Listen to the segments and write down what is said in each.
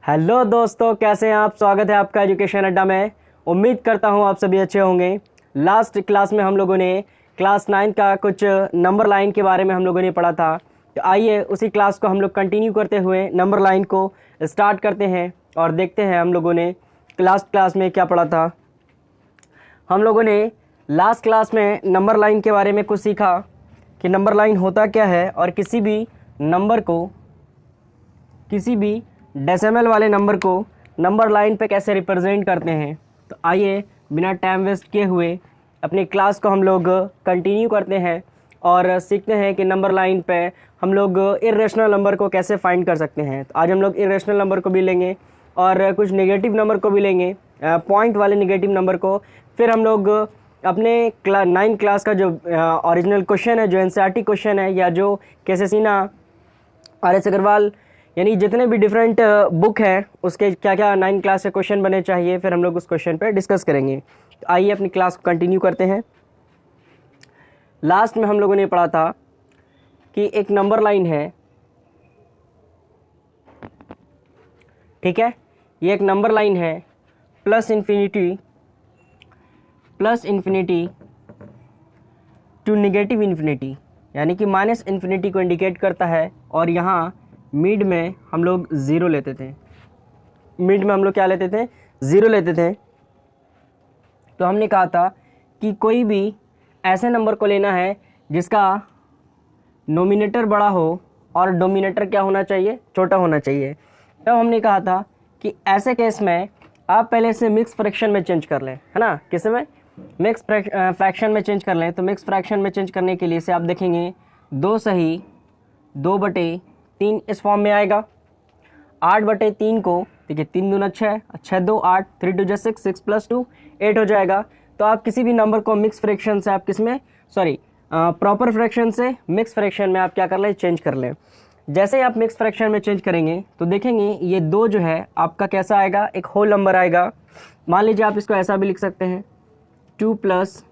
Hello दोस्तों, कैसे हैं आप। स्वागत है आपका एजुकेशन अड्डा में। उम्मीद करता हूं आप सभी अच्छे होंगे। लास्ट क्लास में हम लोगों ने क्लास 9 का कुछ नंबर लाइन के बारे में हम लोगों ने पढ़ा था। तो आइए उसी क्लास को हम लोग कंटिन्यू करते हुए नंबर लाइन को स्टार्ट करते हैं और देखते हैं हम लोगों ने लास्ट क्लास में क्या पढ़ा था। हम लोगों ने लास्ट क्लास में नंबर लाइन के बारे में कुछ सीखा कि नंबर लाइन होता क्या है और किसी भी नंबर को, किसी भी डेसिमल वाले नंबर को नंबर लाइन पे कैसे रिप्रेजेंट करते हैं। तो आइए बिना टाइम वेस्ट किए हुए अपनी क्लास को हम लोग कंटिन्यू करते हैं और सीखते हैं कि नंबर लाइन पे हम लोग इर्रेशनल नंबर को कैसे फाइंड कर सकते हैं। तो आज हम लोग इर्रेशनल नंबर को भी लेंगे और कुछ नेगेटिव नंबर को भी लेंगे, पॉइंट वाले नेगेटिव नंबर को। फिर हम लोग अपने 9 क्लास का जो ओरिजिनल क्वेश्चन है, जो एनसीईआरटी क्वेश्चन है या जो केसेसिना, आर.एस. अग्रवाल, यानी जितने भी डिफरेंट बुक है उसके क्या क्या 9 क्लास के क्वेश्चन बने चाहिए, फिर हम लोग उस क्वेश्चन पे डिस्कस करेंगे। तो आइए अपनी क्लास को कंटिन्यू करते हैं। लास्ट में हम लोगों ने पढ़ा था कि एक नंबर लाइन है, ठीक है। ये एक नंबर लाइन है plus infinity to negative infinity, यानी कि माइनस इन्फिनिटी को इंडिकेट करता है। और यहाँ मिड में हम लोग ज़ीरो लेते थे। मिड में हम लोग क्या लेते थे? ज़ीरो लेते थे। तो हमने कहा था कि कोई भी ऐसे नंबर को लेना है जिसका नोमिनेटर बड़ा हो और डोमिनेटर क्या होना चाहिए? छोटा होना चाहिए। तब हमने कहा था कि ऐसे केस में आप पहले से मिक्स फ्रैक्शन में चेंज कर लें, है ना। किस में? मिक्स फ्रैक्शन में चेंज कर लें। तो मिक्स फ्रैक्शन में चेंज करने के लिए से आप देखेंगे 2 सही 2/3 इस फॉर्म में आएगा। 8/3 को देखिए, 3 दूना 6, 6 2 8, 3 2 6, 6 + 2 8 हो जाएगा। तो आप किसी भी नंबर को मिक्स फ्रैक्शन से आप प्रॉपर फ्रैक्शन से मिक्स फ्रैक्शन में आप क्या कर लें? चेंज कर लें। जैसे ही आप मिक्स फ्रैक्शन में चेंज करेंगे तो देखेंगे ये 2 जो है आपका कैसा आएगा? एक होल नंबर आएगा। मान लीजिए आप इसको ऐसा भी लिख सकते हैं, 2 +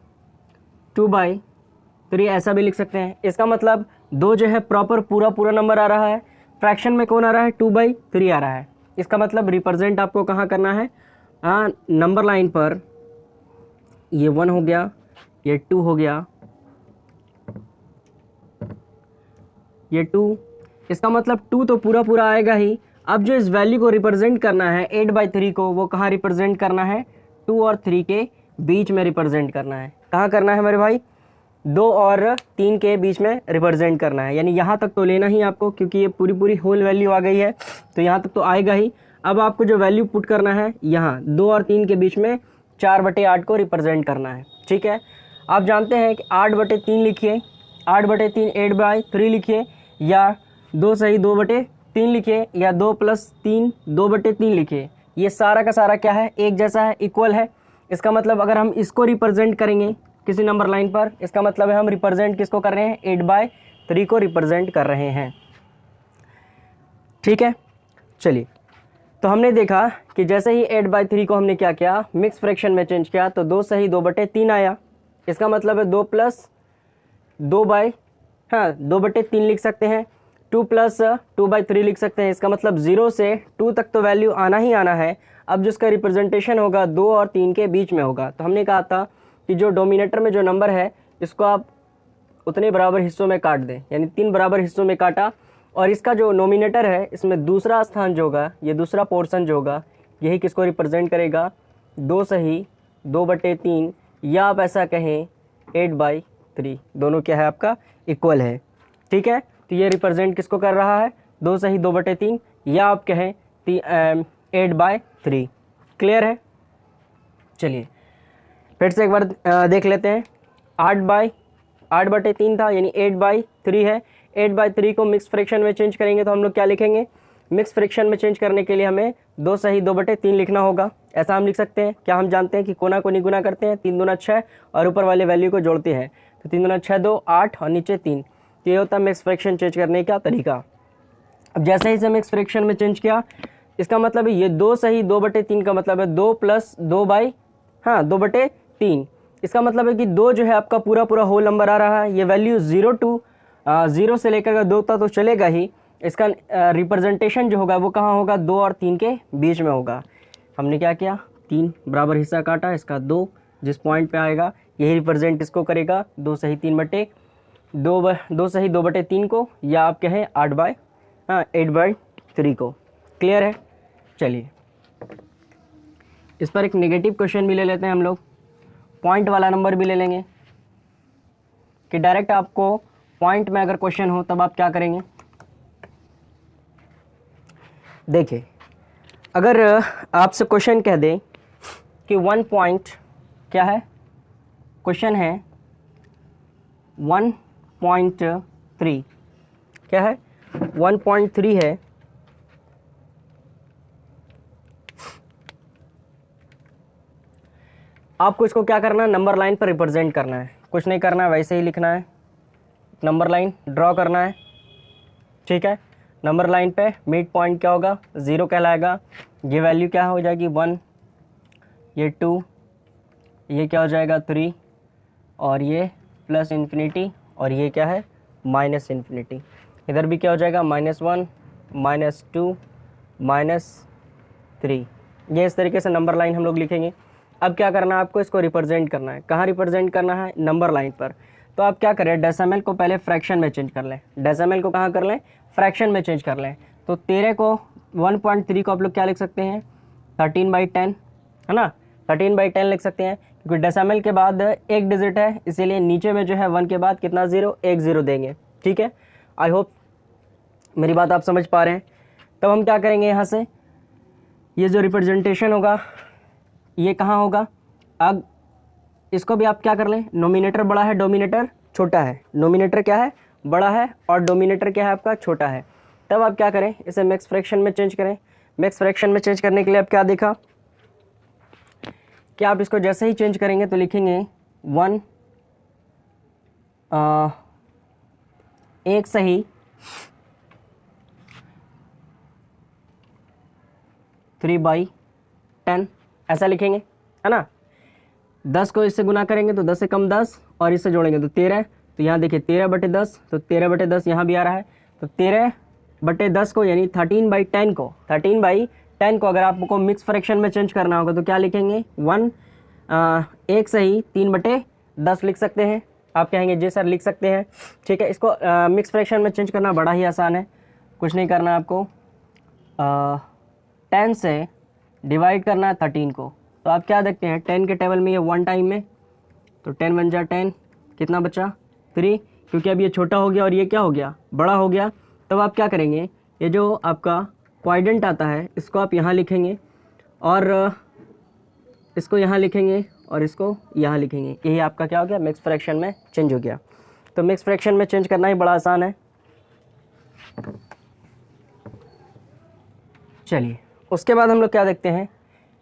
2/3 ऐसा भी लिख सकते हैं। इसका मतलब 2 जो है प्रॉपर पूरा नंबर आ रहा है। फ्रैक्शन में कौन आ रहा है? 2/3 आ रहा है। इसका मतलब रिप्रेजेंट आपको कहाँ करना है? नंबर लाइन पर। ये 1 हो गया, ये 2 हो गया, ये 2। इसका मतलब 2 तो पूरा आएगा ही। अब जो इस वैल्यू को रिप्रेजेंट करना है 8/3 को, वो कहाँ रिप्रेजेंट करना है? 2 और 3 के बीच में रिप्रेजेंट करना है। कहाँ करना है मेरे भाई? 2 और 3 के बीच में रिप्रेजेंट करना है। यानी यहाँ तक तो लेना ही आपको, क्योंकि ये पूरी होल वैल्यू आ गई है तो यहाँ तक तो आएगा ही। अब आपको जो वैल्यू पुट करना है यहाँ 2 और 3 के बीच में 4/8 को रिप्रेजेंट करना है, ठीक है। आप जानते हैं कि 8/3 लिखिए, 8/3 8/3 लिखिए, या 2 सही 2/3 लिखिए, या 2 + 3 2/3 लिखिए। ये सारा का सारा क्या है? एक जैसा है, इक्वल है। इसका मतलब अगर हम इसको रिप्रेजेंट करेंगे किसी नंबर लाइन पर, इसका मतलब है हम रिप्रेजेंट किसको कर रहे हैं? 8/3 को रिप्रेजेंट कर रहे हैं, ठीक है। चलिए, तो हमने देखा कि जैसे ही 8/3 को हमने क्या किया? मिक्स फ्रैक्शन में चेंज किया, तो 2 सही 2/3 आया। इसका मतलब है 2 + 2/3 लिख सकते हैं, 2 + 2/3 लिख सकते हैं। इसका मतलब 0 से 2 तक तो वैल्यू आना ही आना है। अब जिसका रिप्रेजेंटेशन होगा 2 और 3 के बीच में होगा। तो हमने कहा था कि जो डोमिनेटर में जो नंबर है इसको आप उतने बराबर हिस्सों में काट दें, यानी 3 बराबर हिस्सों में काटा। और इसका जो नोमिनेटर है इसमें दूसरा स्थान जो होगा, ये दूसरा पोर्शन जो होगा, यही किसको रिप्रेजेंट करेगा? 2 सही 2/3, या आप ऐसा कहें 8/3। दोनों क्या है आपका? इक्वल है, ठीक है। तो ये रिप्रेजेंट किसको कर रहा है? 2 सही 2/3, या आप कहें 8/3। क्लियर है? चलिए फिर से एक बार देख लेते हैं। 8/3 था, यानी 8/3 है। 8/3 को मिक्स फ्रैक्शन में चेंज करेंगे तो हम लोग क्या लिखेंगे? मिक्स फ्रैक्शन में चेंज करने के लिए हमें 2 सही 2/3 लिखना होगा। ऐसा हम लिख सकते हैं। क्या हम जानते हैं कि कोना को निगुना करते हैं, 3 दूना 6 और ऊपर वाले वैल्यू को जोड़ते हैं। तो 3 दूना 6 2 8 और नीचे 3। तो ये होता है मिक्स फ्रैक्शन चेंज करने का तरीका। अब जैसे ही से मिक्स फ्रैक्शन में चेंज किया, इसका मतलब है ये 2 सही 2/3 का मतलब है 2 + 2/3। इसका मतलब है कि 2 जो है आपका पूरा होल नंबर आ रहा है। ये वैल्यू 0 से लेकर 2 तक तो चलेगा ही, इसका रिप्रेजेंटेशन जो होगा वो कहाँ होगा, 2 और 3 के बीच में होगा। हमने क्या किया, 3 बराबर हिस्सा काटा, इसका 2 जिस पॉइंट पे आएगा यही रिप्रेजेंट इसको करेगा, 2 सही 3 बटे 2 सही 2 बटे 3 को, या आप कहें 8/3 को। क्लियर है। चलिए इस पर एक नेगेटिव क्वेश्चन भी ले लेते हैं हम लोग, पॉइंट वाला नंबर भी ले लेंगे कि डायरेक्ट आपको पॉइंट में अगर क्वेश्चन हो तब आप क्या करेंगे। देखिए अगर आपसे क्वेश्चन कह दे कि 1 पॉइंट क्या है, क्वेश्चन है 1.3 क्या है, 1.3 है, आपको इसको क्या करना है, नंबर लाइन पर रिप्रेजेंट करना है, कुछ नहीं करना है, वैसे ही लिखना है, नंबर लाइन ड्रॉ करना है। ठीक है, नंबर लाइन पे मिड पॉइंट क्या होगा, 0 कहलाएगा, ये वैल्यू क्या हो जाएगी 1, ये 2, ये क्या हो जाएगा 3, और ये प्लस इन्फिनिटी, और ये क्या है माइनस इन्फिनिटी। इधर भी क्या हो जाएगा -1, -2, -3। ये इस तरीके से नंबर लाइन हम लोग लिखेंगे। अब क्या करना है आपको, इसको रिप्रेजेंट करना है, कहाँ रिप्रेजेंट करना है, नंबर लाइन पर। तो आप क्या करें, डेसिमल को पहले फ्रैक्शन में चेंज कर लें, डेसिमल को कहाँ कर लें, फ्रैक्शन में चेंज कर लें। तो 13 को 1.3 को आप लोग क्या लिख सकते हैं, 13/10 है ना, 13/10 लिख सकते हैं, क्योंकि डेसिमल के बाद एक डिजिट है, इसीलिए नीचे में जो है 1 के बाद कितना 0, एक 0 देंगे। ठीक है, आई होप मेरी बात आप समझ पा रहे हैं। तब हम क्या करेंगे, यहाँ से ये जो रिप्रेजेंटेशन होगा ये कहाँ होगा, अब इसको भी आप क्या कर लें, नोमिनेटर बड़ा है डोमिनेटर छोटा है, नोमिनेटर क्या है बड़ा है और डोमिनेटर क्या है आपका छोटा है। तब आप क्या करें, इसे मिक्स फ्रैक्शन में चेंज करें। मिक्स फ्रैक्शन में चेंज करने के लिए आप क्या देखा कि आप इसको जैसे ही चेंज करेंगे तो लिखेंगे 1 एक सही 3/10 ऐसा लिखेंगे, है ना। 10 को इससे गुना करेंगे तो 10 से कम 10, और इससे जोड़ेंगे तो 13, तो यहाँ देखिए 13/10, तो 13/10 यहाँ भी आ रहा है, तो 13/10 को यानी 13/10 को 13/10 को अगर आपको मिक्स फ्रैक्शन में चेंज करना होगा तो क्या लिखेंगे, 1 एक सही 3/10 लिख सकते हैं। आप कहेंगे जी सर लिख सकते हैं, ठीक है। इसको मिक्स फ्रैक्शन में चेंज करना बड़ा ही आसान है, कुछ नहीं करना आपको, 10 से डिवाइड करना है 13 को। तो आप क्या देखते हैं 10 के टेबल में ये 1 टाइम में, तो 10 बन जा 10, कितना बचा 3, क्योंकि अब ये छोटा हो गया और ये क्या हो गया बड़ा हो गया। तब आप क्या करेंगे, ये जो आपका क्वाड्रेंट आता है इसको आप यहाँ लिखेंगे और इसको यहाँ लिखेंगे और इसको यहाँ लिखेंगे, यही आपका क्या हो गया मिक्स फ्रैक्शन में चेंज हो गया। तो मिक्स फ्रैक्शन में चेंज करना ही बड़ा आसान है। चलिए उसके बाद हम लोग क्या देखते हैं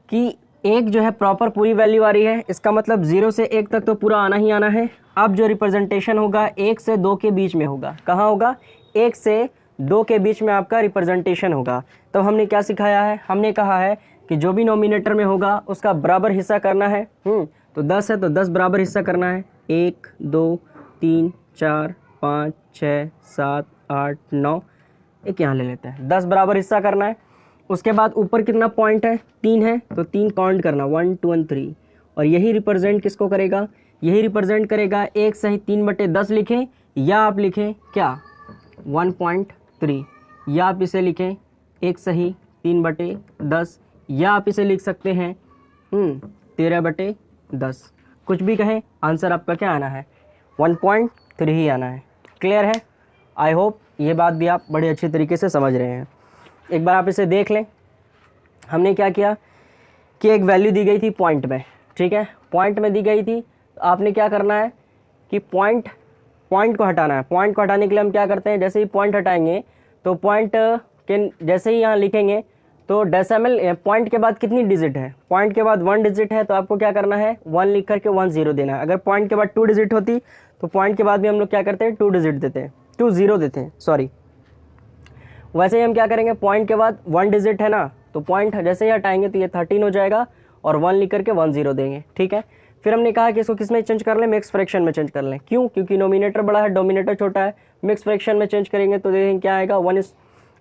कि एक जो है प्रॉपर पूरी वैल्यू आ रही है, इसका मतलब 0 से 1 तक तो पूरा आना ही आना है। अब जो रिप्रेजेंटेशन होगा 1 से 2 के बीच में होगा, कहाँ होगा 1 से 2 के बीच में आपका रिप्रेजेंटेशन होगा। तो हमने क्या सिखाया है, हमने कहा है कि जो भी नोमिनेटर में होगा उसका बराबर हिस्सा करना है। तो 10 है तो 10 बराबर हिस्सा करना है, 1 2 3 4 5 6 7 8 9, एक यहाँ ले लेते हैं, 10 बराबर हिस्सा करना है। उसके बाद ऊपर कितना पॉइंट है 3 है, तो 3 काउंट करना 1 2 and 3, और यही रिप्रेजेंट किसको करेगा, यही रिप्रेजेंट करेगा 1 सही 3/10 लिखें, या आप लिखें क्या 1.3, या आप इसे लिखें 1 सही 3/10, या आप इसे लिख सकते हैं 13/10, कुछ भी कहें आंसर आपका क्या आना है 1.3 ही आना है। क्लियर है, आई होप ये बात भी आप बड़े अच्छे तरीके से समझ रहे हैं। एक बार आप इसे देख लें, हमने क्या किया कि एक वैल्यू दी गई थी पॉइंट में, ठीक है, पॉइंट में दी गई थी, तो आपने क्या करना है कि पॉइंट को हटाना है। पॉइंट को हटाने के लिए हम क्या करते हैं, जैसे ही पॉइंट हटाएंगे तो पॉइंट के जैसे ही यहाँ लिखेंगे तो डेसिमल पॉइंट के बाद कितनी डिजिट है, पॉइंट के बाद 1 डिजिट है, तो आपको क्या करना है 1 लिख करके 1 0 देना है। अगर पॉइंट के बाद 2 डिजिट होती तो पॉइंट के बाद भी हम लोग क्या करते हैं 2 डिजिट देते हैं, 2 0 देते हैं, सॉरी। वैसे ही हम क्या करेंगे, पॉइंट के बाद 1 डिजिट है ना, तो पॉइंट जैसे ही हटाएंगे तो ये 13 हो जाएगा और 1 लिख करके 1 0 देंगे, ठीक है। फिर हमने कहा कि इसको किस में चेंज कर लें, मिक्स फ्रैक्शन में चेंज कर लें। क्यों, क्योंकि नोमिनेटर बड़ा है डोमिनेटर छोटा है। मिक्स फ्रैक्शन में चेंज करेंगे तो देखेंगे क्या आएगा 1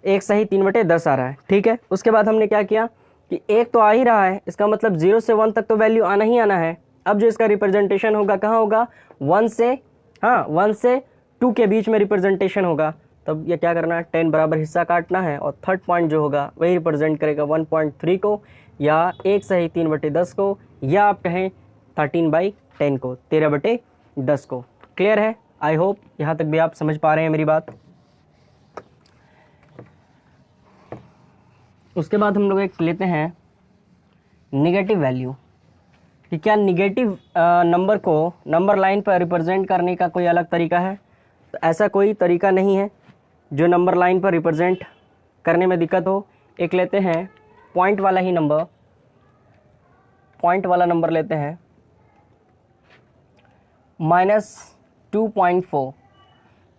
1 सही 3/10 आ रहा है, ठीक है। उसके बाद हमने क्या किया कि 1 तो आ ही रहा है, इसका मतलब 0 से 1 तक तो वैल्यू आना ही आना है। अब जो इसका रिप्रेजेंटेशन होगा कहाँ होगा, 1 से 2 के बीच में रिप्रेजेंटेशन होगा। तब ये क्या करना है, 10 बराबर हिस्सा काटना है और थर्ड पॉइंट जो होगा वही रिप्रेजेंट करेगा 1.3 को, या 1 सही 3/10 को, या आप कहें 13/10 को, 13/10 को। क्लियर है? आई होप यहाँ तक भी आप समझ पा रहे हैं मेरी बात। उसके बाद हम लोग एक लेते हैं निगेटिव वैल्यू, कि क्या निगेटिव नंबर को नंबर लाइन पर रिप्रेजेंट करने का कोई अलग तरीका है। तो ऐसा कोई तरीका नहीं है जो नंबर लाइन पर रिप्रेजेंट करने में दिक्कत हो। एक लेते हैं पॉइंट वाला ही नंबर, पॉइंट वाला नंबर लेते हैं -2.4।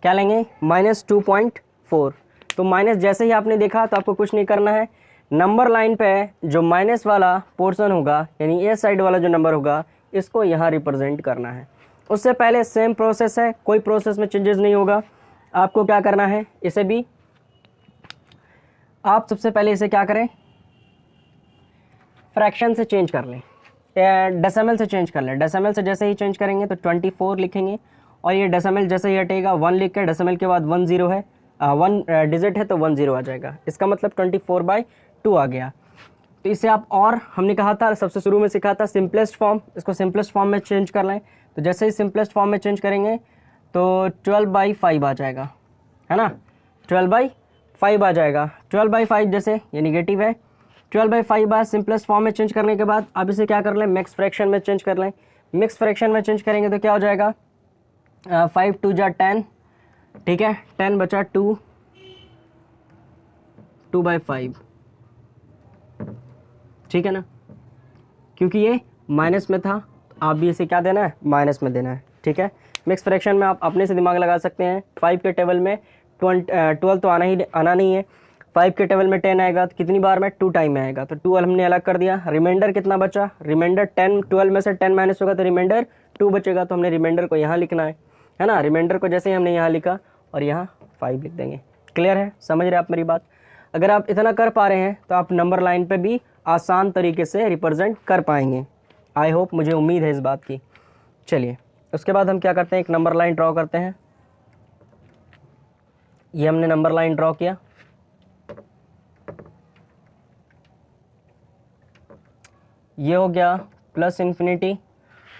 क्या लेंगे, -2.4। तो माइनस जैसे ही आपने देखा तो आपको कुछ नहीं करना है, नंबर लाइन पे जो माइनस वाला पोर्शन होगा यानी ये साइड वाला जो नंबर होगा इसको यहाँ रिप्रेजेंट करना है। उससे पहले सेम प्रोसेस है, कोई प्रोसेस में चेंजेस नहीं होगा। आपको क्या करना है, इसे भी आप सबसे पहले इसे क्या करें, फ्रैक्शन से चेंज कर लें, डेसिमल से चेंज कर लें। डेसिमल से जैसे ही चेंज करेंगे तो 24 लिखेंगे, और ये डेसिमल जैसे ही हटेगा 1 लिख के, डेसिमल के बाद 1 0 है, 1 डिजिट है तो 1 0 आ जाएगा। इसका मतलब 24/2 आ गया। तो इसे आप, और हमने कहा था सबसे शुरू में सिखा था सिंपलेस्ट फॉर्म, इसको सिंपलेस्ट फॉर्म में चेंज कर लें। तो जैसे ही सिंपलेस्ट फॉर्म में चेंज करेंगे तो 12/5 आ जाएगा, है ना, 12/5 आ जाएगा। 12/5 जैसे ये निगेटिव है, 12/5 बार सिंपलेस्ट फॉर्म में चेंज करने के बाद अब इसे क्या कर लें, मिक्स फ्रैक्शन में चेंज कर लें। मिक्स फ्रैक्शन में चेंज करेंगे तो क्या हो जाएगा, 5 2 जा 10, ठीक है, 10 बचा 2, 2/5, ठीक है ना, क्योंकि ये माइनस में था आप भी इसे क्या देना है, माइनस में देना है, ठीक है। मिक्स फ्रैक्शन में आप अपने से दिमाग लगा सकते हैं। 5 के टेबल में 12 तो आना नहीं है, 5 के टेबल में 10 आएगा तो कितनी बार में, 2 टाइम में आएगा, तो 12 हमने अलग कर दिया। रिमाइंडर कितना बचा, रिमाइंडर 10, 12 में से 10 माइनस होगा तो रिमाइंडर 2 बचेगा, तो हमने रिमाइंडर को यहाँ लिखना है ना। रिमाइंडर को जैसे ही हमने यहाँ लिखा और यहाँ 5 लिख देंगे। क्लियर है, समझ रहे आप मेरी बात। अगर आप इतना कर पा रहे हैं तो आप नंबर लाइन पे भी आसान तरीके से रिप्रेजेंट कर पाएंगे। आई होप, मुझे उम्मीद है इस बात की। चलिए उसके बाद हम क्या करते हैं, एक नंबर लाइन ड्रॉ करते हैं। ये हमने नंबर लाइन ड्रॉ किया, ये हो गया प्लस इन्फिनिटी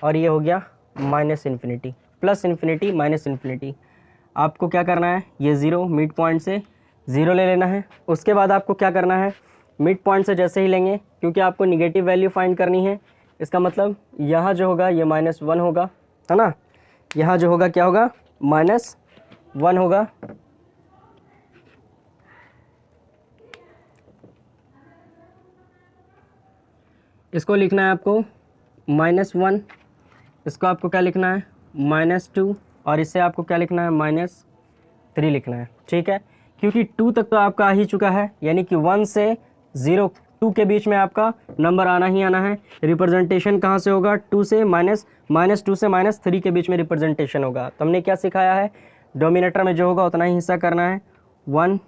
और ये हो गया minus infinity, plus infinity minus infinity. आपको क्या करना है, ये 0 मिड पॉइंट से 0 ले लेना है। उसके बाद आपको क्या करना है, मिड पॉइंट से जैसे ही लेंगे, क्योंकि आपको निगेटिव वैल्यू फाइंड करनी है, इसका मतलब यहाँ जो होगा ये -1 होगा, है ना। यहाँ जो होगा क्या होगा, -1 होगा। इसको लिखना है आपको -1, इसको आपको क्या लिखना है, -2, और इससे आपको क्या लिखना है, -3 लिखना है, ठीक है। क्योंकि 2 तक तो आपका आ ही चुका है, यानी कि 1 से 0 2 के बीच में आपका नंबर आना ही आना है। रिप्रेजेंटेशन कहाँ से होगा, 2 से -2 से -3 के बीच में रिप्रेजेंटेशन होगा। तो हमने क्या सिखाया है, डोमिनेटर में जो होगा उतना ही हिस्सा करना है, 1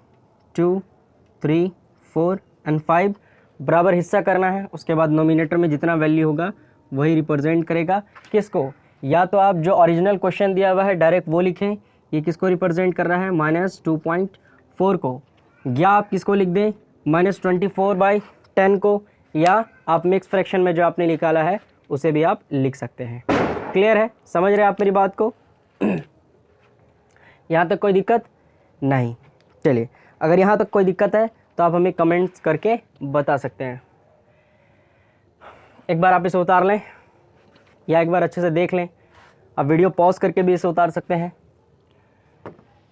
2 3 4 एंड 5 बराबर हिस्सा करना है। उसके बाद नोमिनेटर में जितना वैल्यू होगा वही रिप्रेजेंट करेगा किसको, या तो आप जो ओरिजिनल क्वेश्चन दिया हुआ है डायरेक्ट वो लिखें, ये किसको रिप्रेजेंट कर रहा है, -2.4 को, या आप किसको लिख दें, -24/10 को, या आप मिक्स फ्रैक्शन में जो आपने निकाला है उसे भी आप लिख सकते हैं। क्लियर है, समझ रहे हैं आप मेरी बात को। यहाँ तक कोई दिक्कत नहीं। चलिए, अगर यहाँ तक कोई दिक्कत है तो आप हमें कमेंट्स करके बता सकते हैं। एक बार आप इसे उतार लें या एक बार अच्छे से देख लें, आप वीडियो पॉज करके भी इसे उतार सकते हैं।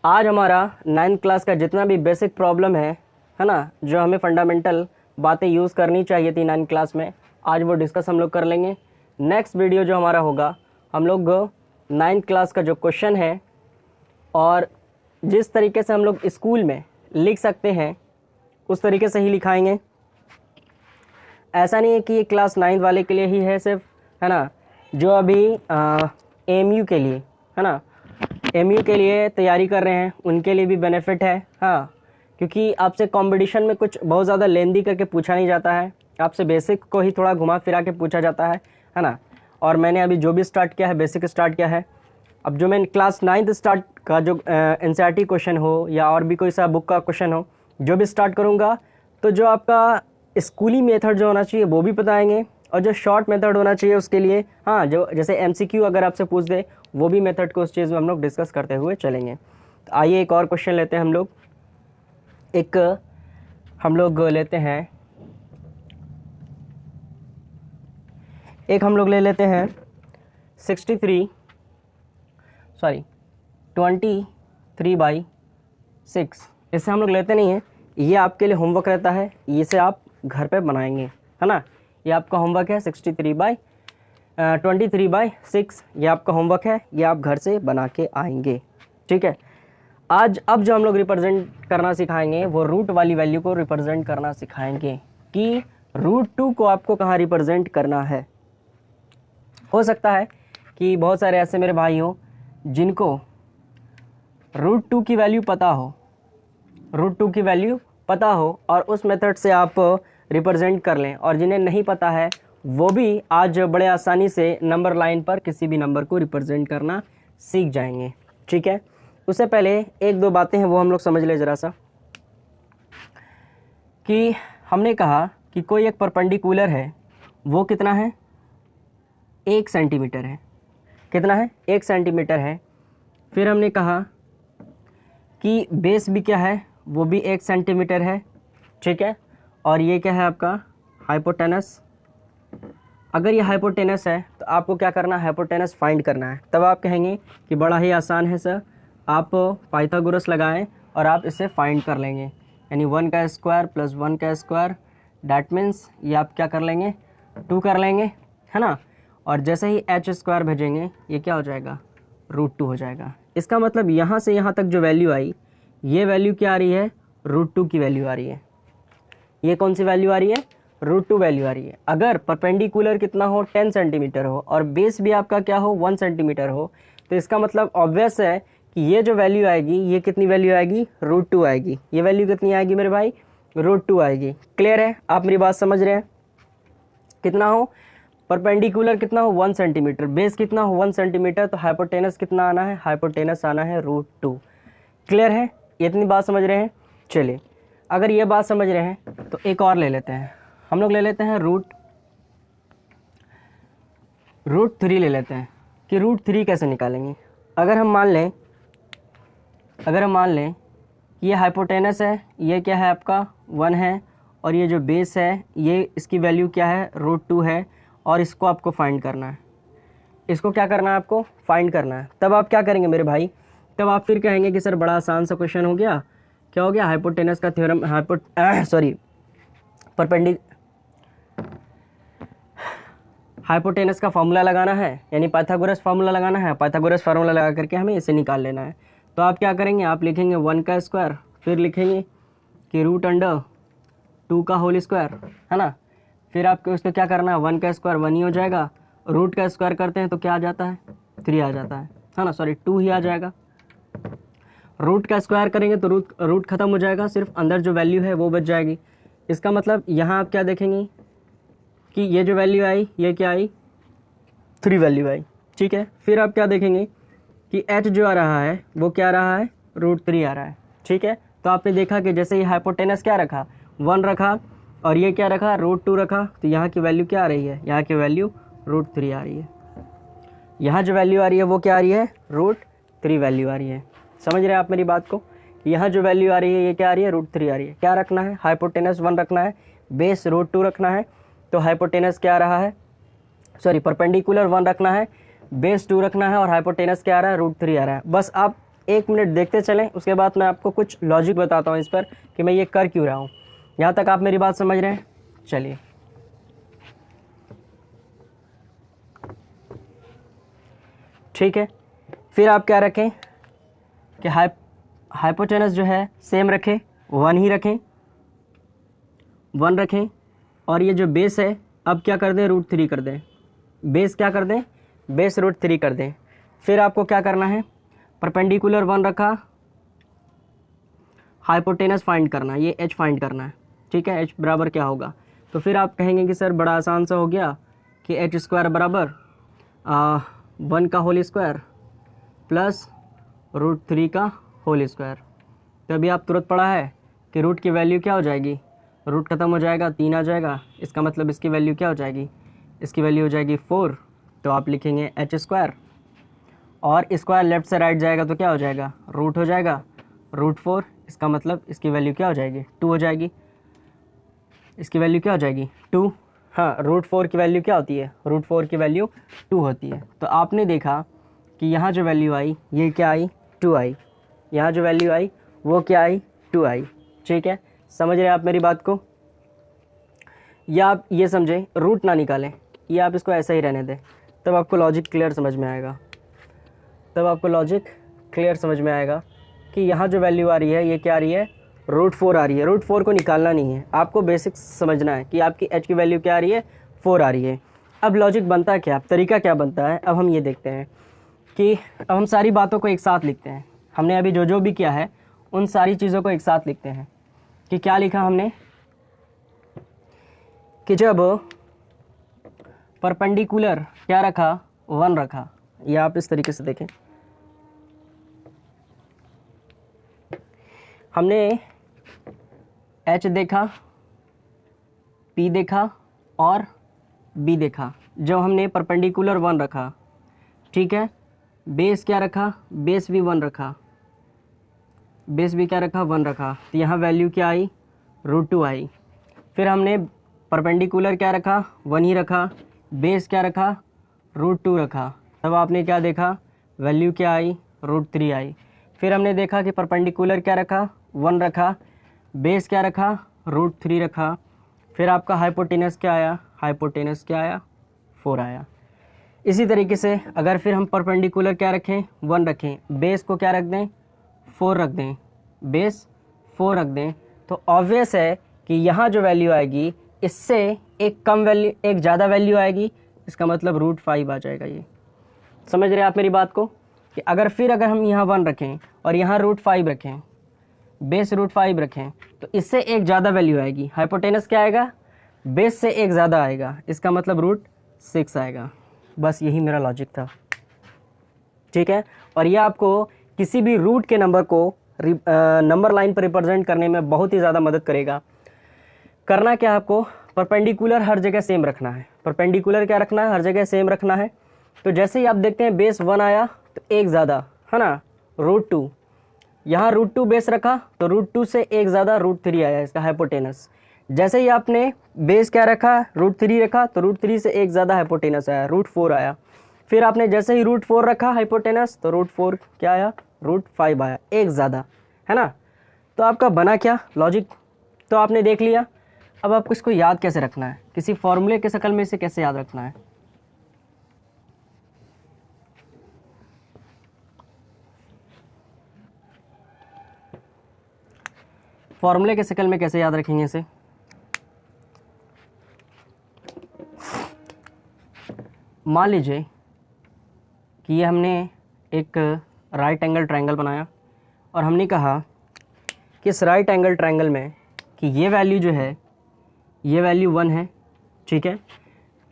आज हमारा 9th क्लास का जितना भी बेसिक प्रॉब्लम है ना, जो हमें फंडामेंटल बातें यूज़ करनी चाहिए थी 9th क्लास में, आज वो डिस्कस हम लोग कर लेंगे। नेक्स्ट वीडियो जो हमारा होगा, हम लोग 9th क्लास का जो क्वेश्चन है और जिस तरीके से हम लोग स्कूल में लिख सकते हैं उस तरीके से ही लिखाएंगे। ऐसा नहीं है कि ये क्लास 9 वाले के लिए ही है सिर्फ, है ना, जो अभी एमयू के लिए, है ना, एमयू के लिए तैयारी कर रहे हैं उनके लिए भी बेनिफिट है। हाँ, क्योंकि आपसे कंपटीशन में कुछ बहुत ज़्यादा लेंदी करके पूछा नहीं जाता है, आपसे बेसिक को ही थोड़ा घुमा फिरा के पूछा जाता है ना। और मैंने अभी जो भी स्टार्ट किया है बेसिक स्टार्ट किया है। अब जो मैंने क्लास 9th स्टार्ट का जो एनसीईआरटी क्वेश्चन हो या और भी कोई सा बुक का क्वेश्चन हो, जो भी स्टार्ट करूँगा, तो जो आपका स्कूली मेथड जो होना चाहिए वो भी बताएंगे, और जो शॉर्ट मेथड होना चाहिए उसके लिए, हाँ, जो जैसे एमसीक्यू अगर आपसे पूछ दे वो भी मेथड को उस चीज़ में हम लोग डिस्कस करते हुए चलेंगे। तो आइए एक और क्वेश्चन लेते हैं हम लोग। हम लोग ले लेते हैं 23/6। इससे हम लोग लेते नहीं हैं, ये आपके लिए होमवर्क रहता है, इसे आप घर पे बनाएंगे, है ना। ये आपका होमवर्क है 23/6, ये आपका होमवर्क है, ये आप घर से बना के आएंगे, ठीक है। अब जो हम लोग रिप्रेजेंट करना सिखाएंगे वो रूट वाली वैल्यू को रिप्रेजेंट करना सिखाएंगे कि √2 को आपको कहाँ रिप्रेजेंट करना है। हो सकता है कि बहुत सारे ऐसे मेरे भाई हो जिनको √2 की वैल्यू पता हो और उस मेथड से आप रिप्रेजेंट कर लें, और जिन्हें नहीं पता है वो भी आज बड़े आसानी से नंबर लाइन पर किसी भी नंबर को रिप्रेजेंट करना सीख जाएंगे, ठीक है। उससे पहले एक दो बातें हैं वो हम लोग समझ ले ज़रा सा, कि हमने कहा कि कोई एक परपेंडिकुलर है, वो कितना है, 1 सेंटीमीटर है। कितना है, 1 सेंटीमीटर है। फिर हमने कहा कि बेस भी क्या है, वो भी 1 सेंटीमीटर है, ठीक है। और ये क्या है आपका हाइपोटेनस। अगर ये हाइपोटेनस है तो आपको क्या करना है, हाइपोटेनस फाइंड करना है। तब आप कहेंगे कि बड़ा ही आसान है सर, आप पाइथागोरस लगाएं और आप इसे फाइंड कर लेंगे, यानी 1 का स्क्वायर प्लस 1 का स्क्वायर, डैट मीन्स ये आप क्या कर लेंगे, 2 कर लेंगे, है ना। और जैसे ही h स्क्वायर भेजेंगे ये क्या हो जाएगा, √2 हो जाएगा। इसका मतलब यहाँ से यहाँ तक जो वैल्यू आई, ये वैल्यू क्या आ रही है, √2 की वैल्यू आ रही है। ये कौन सी वैल्यू आ रही है, √2 वैल्यू आ रही है। अगर परपेंडिकुलर कितना हो, 10 सेंटीमीटर हो, और बेस भी आपका क्या हो, 1 सेंटीमीटर हो, तो इसका मतलब ऑब्वियस है कि ये जो वैल्यू आएगी ये कितनी वैल्यू आएगी, √2 आएगी। ये वैल्यू कितनी आएगी मेरे भाई, √2 आएगी। क्लियर है, आप मेरी बात समझ रहे हैं। कितना हो, परपेंडिकुलर कितना हो, 1 सेंटीमीटर, बेस कितना हो, 1 सेंटीमीटर, तो हाइपोटेनस कितना आना है, हाइपोटेनस आना है √2। क्लियर है, इतनी बात समझ रहे हैं। चलिए, अगर ये बात समझ रहे हैं तो एक और ले लेते हैं, हम लोग ले लेते हैं √3 ले लेते हैं कि √3 कैसे निकालेंगे। अगर हम मान लें कि ये हाइपोटेनस है, ये क्या है आपका 1 है, और ये जो बेस है ये इसकी वैल्यू क्या है, √2 है, और इसको आपको फाइंड करना है। इसको क्या करना है, आपको फाइंड करना है। तब आप क्या करेंगे मेरे भाई, तब आप फिर कहेंगे कि सर बड़ा आसान सा क्वेश्चन हो गया, क्या हो गया, हाइपोटेनस का थ्योरम, हाइपोटेनस का फार्मूला लगाना है, यानी पाइथागोरस फार्मूला लगाना है। पाइथागोरस फार्मूला लगा करके हमें इसे निकाल लेना है। तो आप क्या करेंगे, आप लिखेंगे 1 का स्क्वायर, फिर लिखेंगे कि √2 का होल स्क्वायर, है ना। फिर आपको इसको क्या करना है, 1 का स्क्वायर 1 ही हो जाएगा, रूट का स्क्वायर करते हैं तो क्या आ जाता है, 3 आ जाता है ना, 2 ही आ जाएगा। रूट का स्क्वायर करेंगे तो रूट खत्म हो जाएगा, सिर्फ अंदर जो वैल्यू है वो बच जाएगी। इसका मतलब यहाँ आप क्या देखेंगे कि ये जो वैल्यू आई ये क्या आई, 3 वैल्यू आई, ठीक है। फिर आप क्या देखेंगे कि h जो आ रहा है वो क्या आ रहा है, √3 आ रहा है, ठीक है। तो आपने देखा कि जैसे ये हाइपोटेनस क्या रखा, 1 रखा, और ये क्या रखा, √2 रखा, तो यहाँ की वैल्यू क्या आ रही है, यहाँ की वैल्यू √3 आ रही है। यहाँ जो वैल्यू आ रही है वो क्या आ रही है, √3 वैल्यू आ रही है। समझ रहे हैं आप मेरी बात को, यहाँ जो वैल्यू आ रही है ये क्या आ रही है, √3 आ रही है। क्या रखना है, हाइपोटेनस 1 रखना है, बेस √2 रखना है, तो हाइपोटेनस क्या आ रहा है, परपेंडिकुलर 1 रखना है, बेस 2 रखना है, और हाइपोटेनस क्या आ रहा है, √3 आ रहा है। बस आप 1 मिनट देखते चलें, उसके बाद मैं आपको कुछ लॉजिक बताता हूँ इस पर कि मैं ये कर क्यों रहा हूँ। यहाँ तक आप मेरी बात समझ रहे हैं। चलिए, ठीक है। फिर आप क्या रखें कि हाइपोटेनस जो है सेम रखें, 1 ही रखें, 1 रखें, और ये जो बेस है अब क्या कर दें, √3 कर दें। बेस क्या कर दें, बेस √3 कर दें। फिर आपको क्या करना है, परपेंडिकुलर 1 रखा, हाइपोटेनस फाइंड करना है, ये h फाइंड करना है, ठीक है। h बराबर क्या होगा, तो फिर आप कहेंगे कि सर बड़ा आसान सा हो गया कि h स्क्वायर बराबर 1 का होल स्क्वायर प्लस √3 का होल स्क्वायर। तो अभी आप तुरंत पढ़ा है कि रूट की वैल्यू क्या हो जाएगी, रूट खत्म हो जाएगा, 3 आ जाएगा, इसका मतलब इसकी वैल्यू क्या हो जाएगी, इसकी वैल्यू हो जाएगी 4। तो आप लिखेंगे h स्क्वायर और स्क्वायर लेफ्ट से राइट जाएगा तो क्या हो जाएगा, रूट हो जाएगा, √4। इसका मतलब इसकी वैल्यू क्या हो जाएगी, 2 हो जाएगी, इसकी वैल्यू क्या हो जाएगी 2। हाँ, √4 की वैल्यू क्या होती है, √4 की वैल्यू 2 होती है। तो आपने देखा कि यहाँ जो वैल्यू आई ये क्या आई, 2 आई, यहाँ जो वैल्यू आई वो क्या आई, 2 आई, ठीक है। समझ रहे हैं आप मेरी बात को, या आप ये समझें रूट ना निकालें, ये आप इसको ऐसा ही रहने दें, तब आपको लॉजिक क्लियर समझ में आएगा, तब आपको लॉजिक क्लियर समझ में आएगा कि यहाँ जो वैल्यू आ रही है ये क्या आ रही है, √4 आ रही है। √4 को निकालना नहीं है, आपको बेसिक्स समझना है कि आपकी h की वैल्यू क्या आ रही है, 4 आ रही है। अब लॉजिक बनता क्या, तरीका क्या बनता है, अब हम ये देखते हैं कि अब हम सारी बातों को एक साथ लिखते हैं। हमने अभी जो भी किया है उन सारी चीज़ों को एक साथ लिखते हैं कि क्या लिखा हमने, कि जब परपेंडिकुलर क्या रखा, 1 रखा, या आप इस तरीके से देखें, हमने h देखा, p देखा और b देखा जब हमने परपेंडिकुलर 1 रखा, ठीक है। बेस क्या रखा, बेस भी 1 रखा, बेस भी क्या रखा, 1 रखा, तो यहाँ वैल्यू क्या आई, √2 आई। फिर हमने परपेंडिकुलर क्या रखा, 1 ही रखा, बेस क्या रखा, √2 रखा, तब आपने क्या देखा, वैल्यू क्या आई, √3 आई। फिर हमने देखा कि परपेंडिकुलर क्या रखा, 1 रखा, बेस क्या रखा, √3 रखा, फिर आपका हाइपोटेनस क्या आया, हाइपोटेनस क्या आया, 4 आया। इसी तरीके से अगर फिर हम परपेंडिकुलर क्या रखें, 1 रखें, बेस को क्या रख दें, 4 रख दें, बेस 4 रख दें, तो ऑब्वियस है कि यहाँ जो वैल्यू आएगी इससे एक कम वैल्यू, एक ज़्यादा वैल्यू आएगी, इसका मतलब √5 आ जाएगा। ये समझ रहे हैं आप मेरी बात को, कि अगर हम यहाँ 1 रखें और यहाँ √5 रखें, बेस √5 रखें, तो इससे एक ज़्यादा वैल्यू आएगी, हाइपोटेनस क्या आएगा, बेस से एक ज़्यादा आएगा, इसका मतलब √6 आएगा। बस यही मेरा लॉजिक था, ठीक है। और ये आपको किसी भी रूट के नंबर को नंबर लाइन पर रिप्रेजेंट करने में बहुत ही ज़्यादा मदद करेगा। करना क्या है आपको, परपेंडिकुलर हर जगह सेम रखना है, परपेंडिकुलर क्या रखना है, हर जगह सेम रखना है। तो जैसे ही आप देखते हैं बेस 1 आया तो एक ज़्यादा है ना, √2, यहाँ √2 बेस रखा तो √2 से एक ज़्यादा √3 आया, इसका हाइपोटेनस। जैसे ही आपने बेस क्या रखा, √3 रखा, तो √3 से एक ज़्यादा हाइपोटेनस आया, √4 आया। फिर आपने जैसे ही √4 रखा हाइपोटेनस, तो √4 क्या आया, √5 आया, एक ज़्यादा, है ना। तो आपका बना क्या लॉजिक, तो आपने देख लिया। अब आपको इसको याद कैसे रखना है, किसी फॉर्मूले के शक्ल में इसे कैसे याद रखना है। फॉर्मूले के शक्ल में कैसे याद रखेंगे इसे, मान लीजिए कि ये हमने एक राइट एंगल ट्रायंगल बनाया और हमने कहा कि इस राइट एंगल ट्रायंगल में कि ये वैल्यू जो है, ये वैल्यू 1 है, ठीक है,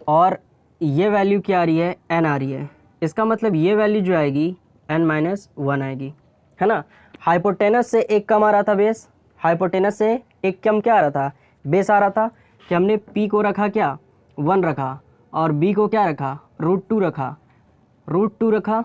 और ये वैल्यू क्या आ रही है, n आ रही है। इसका मतलब ये वैल्यू जो आएगी n-1 आएगी, है ना। हाइपोटेनस से एक कम आ रहा था बेस, हाइपोटेनस से एक कम क्या आ रहा था, बेस आ रहा था, कि हमने p को रखा क्या, 1 रखा, और b को क्या रखा, √2 रखा, √2 रखा।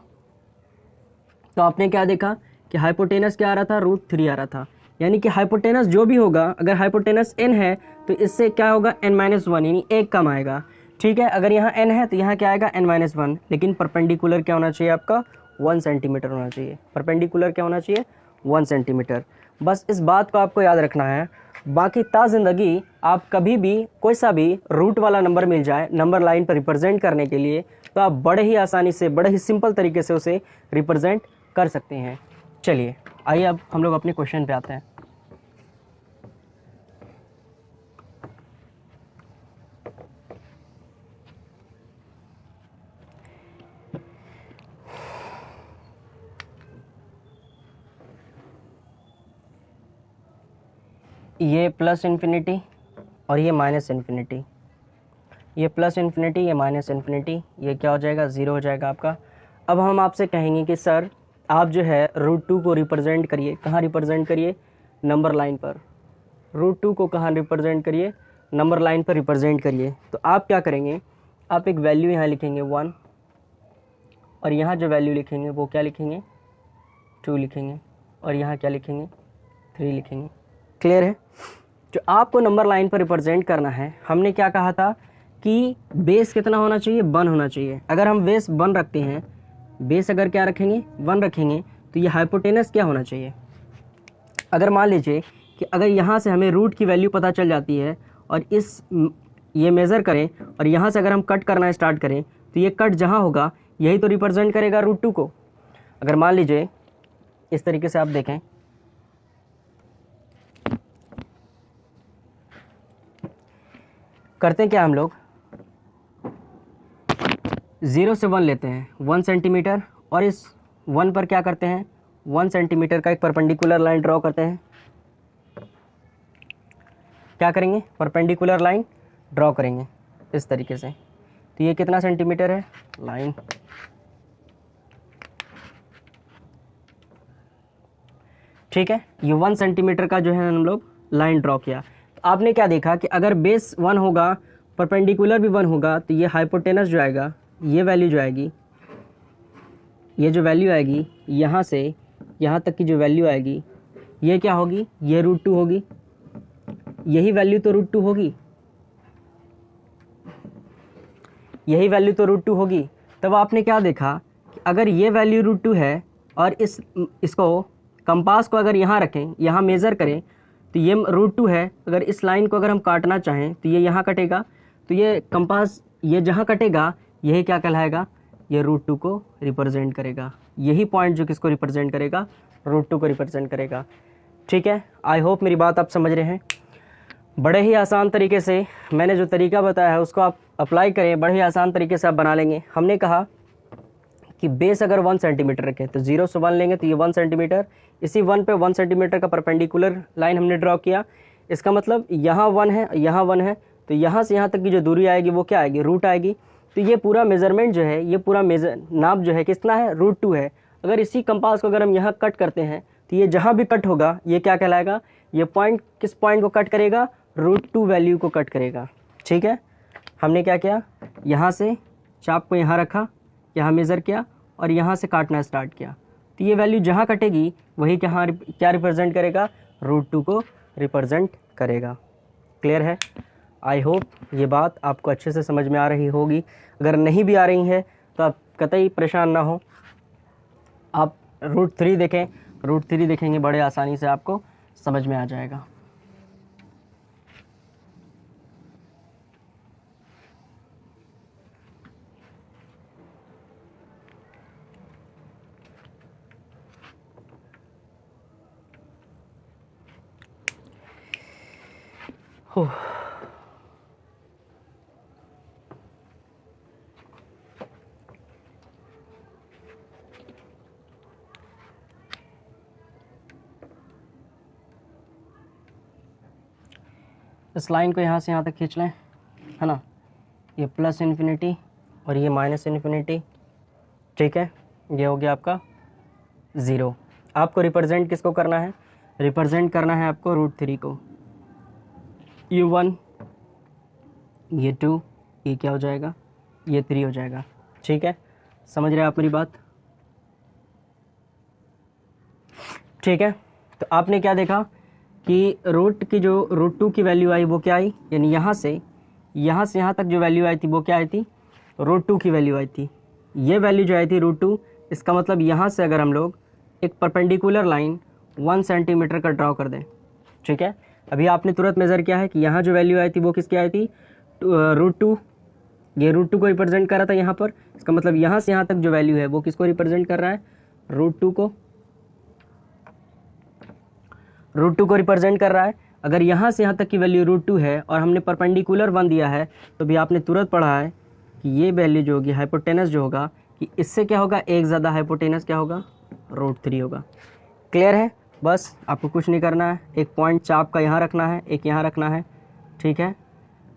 तो आपने क्या देखा कि हाइपोटेनस क्या आ रहा था, √3 आ रहा था। यानी कि हाइपोटेनस जो भी होगा, अगर हाइपोटेनस n है तो इससे क्या होगा, n-1, यानी एक कम आएगा, ठीक है। अगर यहाँ n है तो यहाँ क्या आएगा, n-1, लेकिन परपेंडिकुलर क्या होना चाहिए आपका, 1 सेंटीमीटर होना चाहिए, परपेंडिकुलर क्या होना चाहिए, 1 सेंटीमीटर। बस इस बात को आपको याद रखना है। बाकी ता ज़िंदगी आप कभी भी कोई सा भी रूट वाला नंबर मिल जाए नंबर लाइन पर रिप्रेजेंट करने के लिए, तो आप बड़े ही आसानी से, बड़े ही सिंपल तरीके से उसे रिप्रेजेंट कर सकते हैं। चलिए आइए अब हम लोग अपने क्वेश्चन पे आते हैं। ये प्लस इन्फिनिटी और ये माइनस इन्फिनिटी, ये प्लस इन्फिनिटी, ये माइनस इन्फिनिटी, ये क्या हो जाएगा, ज़ीरो हो जाएगा आपका। अब हम आपसे कहेंगे कि सर आप जो है √2 को रिप्रेजेंट करिए, कहाँ रिप्रेजेंट करिए, नंबर लाइन पर। √2 को कहाँ रिप्रेजेंट करिए, नंबर लाइन पर रिप्रेजेंट करिए। तो आप क्या करेंगे, आप एक वैल्यू यहाँ लिखेंगे 1, और यहाँ जो वैल्यू लिखेंगे वो क्या लिखेंगे, 2 लिखेंगे, और यहाँ क्या लिखेंगे, 3 लिखेंगे। क्लियर है। जो आपको नंबर लाइन पर रिप्रेजेंट करना है, हमने क्या कहा था कि बेस कितना होना चाहिए, 1 होना चाहिए। अगर हम बेस 1 रखते हैं, बेस अगर क्या रखेंगे, 1 रखेंगे, तो ये हाइपोटेनस क्या होना चाहिए। अगर मान लीजिए कि अगर यहाँ से हमें रूट की वैल्यू पता चल जाती है और ये मेज़र करें और यहाँ से अगर हम कट करना स्टार्ट करें, तो ये कट जहाँ होगा यही तो रिप्रेजेंट करेगा √2 को। अगर मान लीजिए इस तरीके से आप देखें, करते हैं क्या हम लोग, 0 से 1 लेते हैं, 1 सेंटीमीटर, और इस 1 पर क्या करते हैं, 1 सेंटीमीटर का एक परपेंडिकुलर लाइन ड्रॉ करते हैं। क्या करेंगे, परपेंडिकुलर लाइन ड्रॉ करेंगे इस तरीके से। तो ये कितना सेंटीमीटर है, लाइन, ठीक है। ये 1 सेंटीमीटर का जो है हम लोग लाइन ड्रॉ किया। तो आपने क्या देखा कि अगर बेस 1 होगा, परपेंडिकुलर भी 1 होगा, तो ये हाइपोटेनस जो आएगा, ये वैल्यू जो आएगी, ये जो वैल्यू आएगी यहाँ से यहाँ तक की जो वैल्यू आएगी, ये क्या होगी, ये √2 होगी। यही वैल्यू तो √2 होगी, यही वैल्यू तो √2 होगी। तब आपने क्या देखा कि अगर ये वैल्यू √2 है और इसको कंपास को अगर यहाँ रखें, यहाँ मेज़र करें, तो ये √2 है। अगर इस लाइन को अगर हम काटना चाहें तो ये यहाँ कटेगा, तो ये कंपास ये जहाँ कटेगा यही क्या कहलाएगा, ये √2 को रिप्रेजेंट करेगा। यही पॉइंट जो किसको रिप्रेजेंट करेगा, √2 को रिप्रेजेंट करेगा। ठीक है, आई होप मेरी बात आप समझ रहे हैं। बड़े ही आसान तरीके से मैंने जो तरीका बताया है उसको आप अप्लाई करें, बड़े ही आसान तरीके से आप बना लेंगे। हमने कहा कि बेस अगर 1 सेंटीमीटर रखें तो 0 से 1 लेंगे, तो ये 1 सेंटीमीटर, इसी 1 पे 1 सेंटीमीटर का परपेंडिकुलर लाइन हमने ड्रॉ किया। इसका मतलब यहाँ 1 है, यहाँ 1 है, तो यहाँ से यहाँ तक की जो दूरी आएगी वो क्या आएगी, रूट आएगी। तो ये पूरा मेज़रमेंट जो है, ये पूरा नाप जो है कितना है, √2 है। अगर इसी कंपास को अगर हम यहाँ कट करते हैं तो ये जहाँ भी कट होगा ये क्या कहलाएगा, ये पॉइंट किस पॉइंट को कट करेगा, √2 वैल्यू को कट करेगा। ठीक है, हमने क्या किया, यहाँ से चाप को यहाँ रखा, यहाँ मेज़र किया और यहाँ से काटना स्टार्ट किया, तो ये वैल्यू जहाँ कटेगी वही क्या रिप्रेजेंट करेगा, √2 को रिप्रेजेंट करेगा। क्लियर है। आई होप ये बात आपको अच्छे से समझ में आ रही होगी। अगर नहीं भी आ रही है तो आप कतई परेशान ना हो, आप √3 देखें, √3 देखेंगे बड़े आसानी से आपको समझ में आ जाएगा। इस लाइन को यहाँ से यहाँ तक खींच लें, है ना, ये प्लस इन्फिनिटी और ये माइनस इन्फिनिटी। ठीक है, ये हो गया आपका 0। आपको रिप्रेजेंट किसको करना है, रिप्रेजेंट करना है आपको √3 को। ये 1, ये 2, ये क्या हो जाएगा, ये 3 हो जाएगा। ठीक है, समझ रहे हैं आप मेरी बात। ठीक है, तो आपने क्या देखा कि रूट की जो √2 की वैल्यू आई वो क्या आई, यानी यहाँ से यहाँ तक जो वैल्यू आई थी वो क्या आई थी, √2 की वैल्यू आई थी। ये वैल्यू जो आई थी √2, इसका मतलब यहाँ से अगर हम लोग एक परपेंडिकुलर लाइन 1 सेंटीमीटर का ड्रॉ कर दें। ठीक है, अभी आपने तुरंत मेज़र किया है कि यहाँ जो वैल्यू आई थी वो किसकी आई थी, √2। ये √2 को रिप्रेजेंट कर रहा था यहाँ पर, इसका मतलब यहाँ से यहाँ तक जो वैल्यू है वो किसको रिप्रेजेंट कर रहा है, √2 को, √2 को रिप्रेजेंट कर रहा है। अगर यहाँ से यहाँ तक की वैल्यू √2 है और हमने परपेंडिकुलर 1 दिया है, तो भी आपने तुरंत पढ़ा है कि ये वैल्यू जो होगी, हाइपोटेनस जो होगा, कि इससे क्या होगा, एक ज़्यादा हाइपोटेनस क्या होगा, √3 होगा। क्लियर है। बस आपको कुछ नहीं करना है, एक पॉइंट चाप का यहाँ रखना है, एक यहाँ रखना है, ठीक है,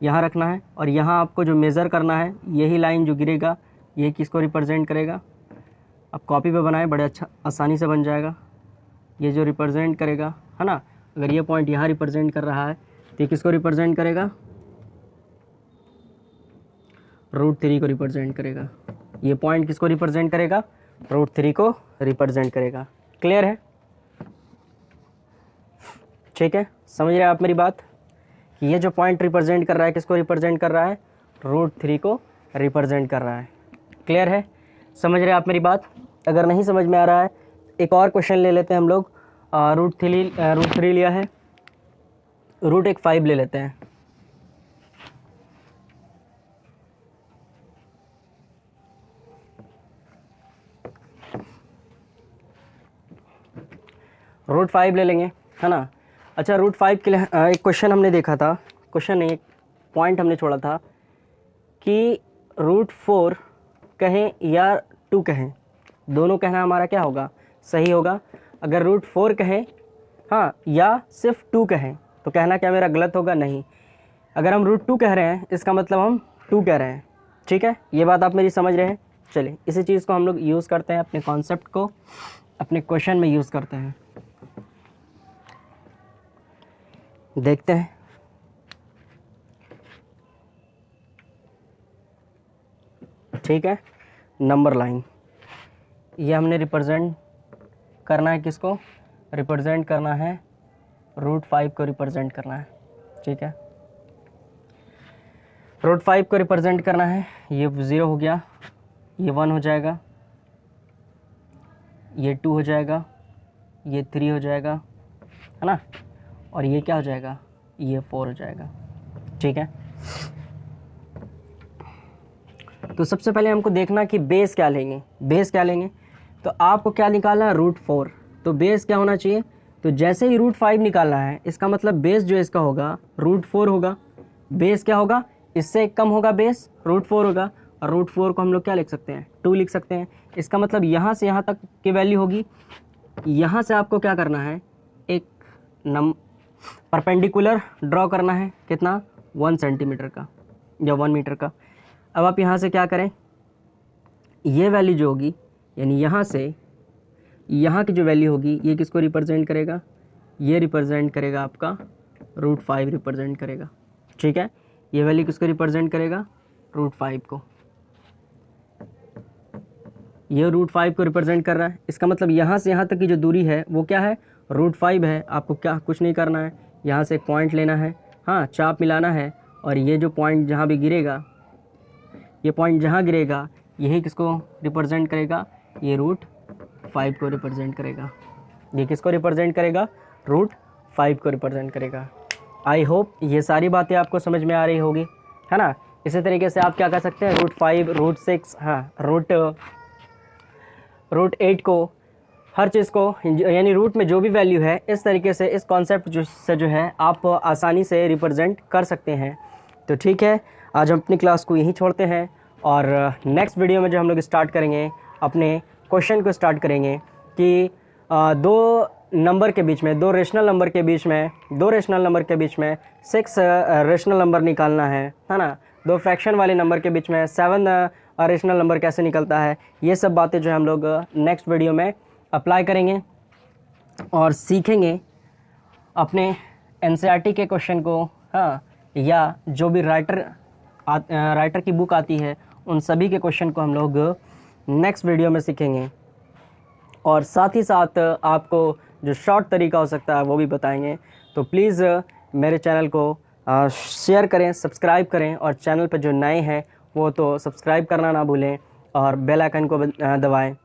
यहाँ रखना है, और यहाँ आपको जो मेज़र करना है यही लाइन जो गिरेगा ये किसको रिप्रेजेंट करेगा। आप कॉपी पे बनाएं, बड़े अच्छा आसानी से बन जाएगा। ये जो रिप्रेजेंट करेगा है ना, अगर ये पॉइंट यहाँ रिप्रेजेंट कर रहा है तो ये किसको रिप्रेजेंट करेगा, √3 को रिप्रेजेंट करेगा। ये पॉइंट किसको रिप्रेजेंट करेगा, √3 को रिप्रेजेंट करेगा। क्लियर है, ठीक है, समझ रहे हैं आप मेरी बात। ये जो पॉइंट रिप्रेजेंट कर रहा है किसको रिप्रेजेंट कर रहा है, √3 को रिप्रेजेंट कर रहा है। क्लियर है, समझ रहे हैं आप मेरी बात। अगर नहीं समझ में आ रहा है एक और क्वेश्चन ले लेते हैं हम लोग। √3 लिया है, √5 ले लेते हैं। √5 ले लेंगे, है ना। अच्छा, √5 के लिए एक क्वेश्चन हमने देखा था, क्वेश्चन नहीं एक पॉइंट हमने छोड़ा था कि √4 कहें या 2 कहें, दोनों कहना हमारा क्या होगा, सही होगा। अगर √4 कहें हाँ या सिर्फ 2 कहें तो कहना क्या मेरा गलत होगा, नहीं। अगर हम √2 कह रहे हैं इसका मतलब हम 2 कह रहे हैं, ठीक है, ये बात आप मेरी समझ रहे हैं। चलिए इसी चीज़ को हम लोग यूज़ करते हैं, अपने कॉन्सेप्ट को अपने क्वेश्चन में यूज़ करते हैं। देखते हैं, ठीक है, नंबर लाइन ये हमने रिप्रेजेंट करना है, किसको रिप्रेजेंट करना है, √5 को रिप्रेजेंट करना है, ठीक है, √5 को रिप्रेजेंट करना है। ये 0 हो गया, ये 1 हो जाएगा, ये 2 हो जाएगा, ये 3 हो जाएगा, है ना, और ये क्या हो जाएगा, ये 4 हो जाएगा, ठीक है। तो सबसे पहले हमको देखना कि बेस क्या लेंगे, बेस क्या लेंगे। तो आपको क्या निकालना है, √4, तो बेस क्या होना चाहिए, तो जैसे ही √5 निकालना है इसका मतलब बेस जो इसका होगा √4 होगा। बेस क्या होगा, इससे कम होगा बेस, √4 होगा, और √4 को हम लोग क्या लिख सकते हैं, 2 लिख सकते हैं। इसका मतलब यहाँ से यहाँ तक की वैल्यू होगी। यहाँ से आपको क्या करना है, एक परपेंडिकुलर ड्रॉ करना है, कितना, 1 सेंटीमीटर का या 1 मीटर का। अब आप यहाँ से क्या करें, ये वैल्यू जो होगी यानी यहाँ से यहाँ की जो वैल्यू होगी ये किसको रिप्रेजेंट करेगा, ये रिप्रेजेंट करेगा आपका √5 रिप्रेजेंट करेगा, ठीक है। ये वैल्यू किसको रिप्रेजेंट करेगा, √5 को। ये √5 को रिप्रेजेंट कर रहा है, इसका मतलब यहाँ से यहाँ तक की जो दूरी है वो क्या है, √5 है। आपको क्या कुछ नहीं करना है, यहाँ से एक पॉइंट लेना है, हाँ चाप मिलाना है, और ये जो पॉइंट जहाँ भी गिरेगा, ये पॉइंट जहाँ गिरेगा यही किसको रिप्रेजेंट करेगा, ये √5 को रिप्रेजेंट करेगा। ये किसको रिप्रेजेंट करेगा, √5 को रिप्रेजेंट करेगा। आई होप ये सारी बातें आपको समझ में आ रही होगी, है ना। इसी तरीके से आप क्या कर सकते हैं, √5, √6, हाँ √8 को, हर चीज़ को यानी रूट में जो भी वैल्यू है इस तरीके से इस कॉन्सेप्ट जो है आप आसानी से रिप्रेजेंट कर सकते हैं। तो ठीक है, आज हम अपनी क्लास को यहीं छोड़ते हैं, और नेक्स्ट वीडियो में जो हम लोग स्टार्ट करेंगे अपने क्वेश्चन को स्टार्ट करेंगे कि दो नंबर के बीच में, दो रेशनल नंबर के बीच में 6 रेशनल नंबर निकालना है ना। दो फ्रैक्शन वाले नंबर के बीच में 7 रेशनल नंबर कैसे निकलता है, ये सब बातें जो है हम लोग नेक्स्ट वीडियो में अप्लाई करेंगे और सीखेंगे अपने एनसीईआरटी के क्वेश्चन को, हाँ, या जो भी राइटर की बुक आती है उन सभी के क्वेश्चन को हम लोग नेक्स्ट वीडियो में सीखेंगे, और साथ ही साथ आपको जो शॉर्ट तरीका हो सकता है वो भी बताएंगे। तो प्लीज़ मेरे चैनल को शेयर करें, सब्सक्राइब करें, और चैनल पर जो नए हैं वो तो सब्सक्राइब करना ना भूलें और बेल आइकन को दबाएं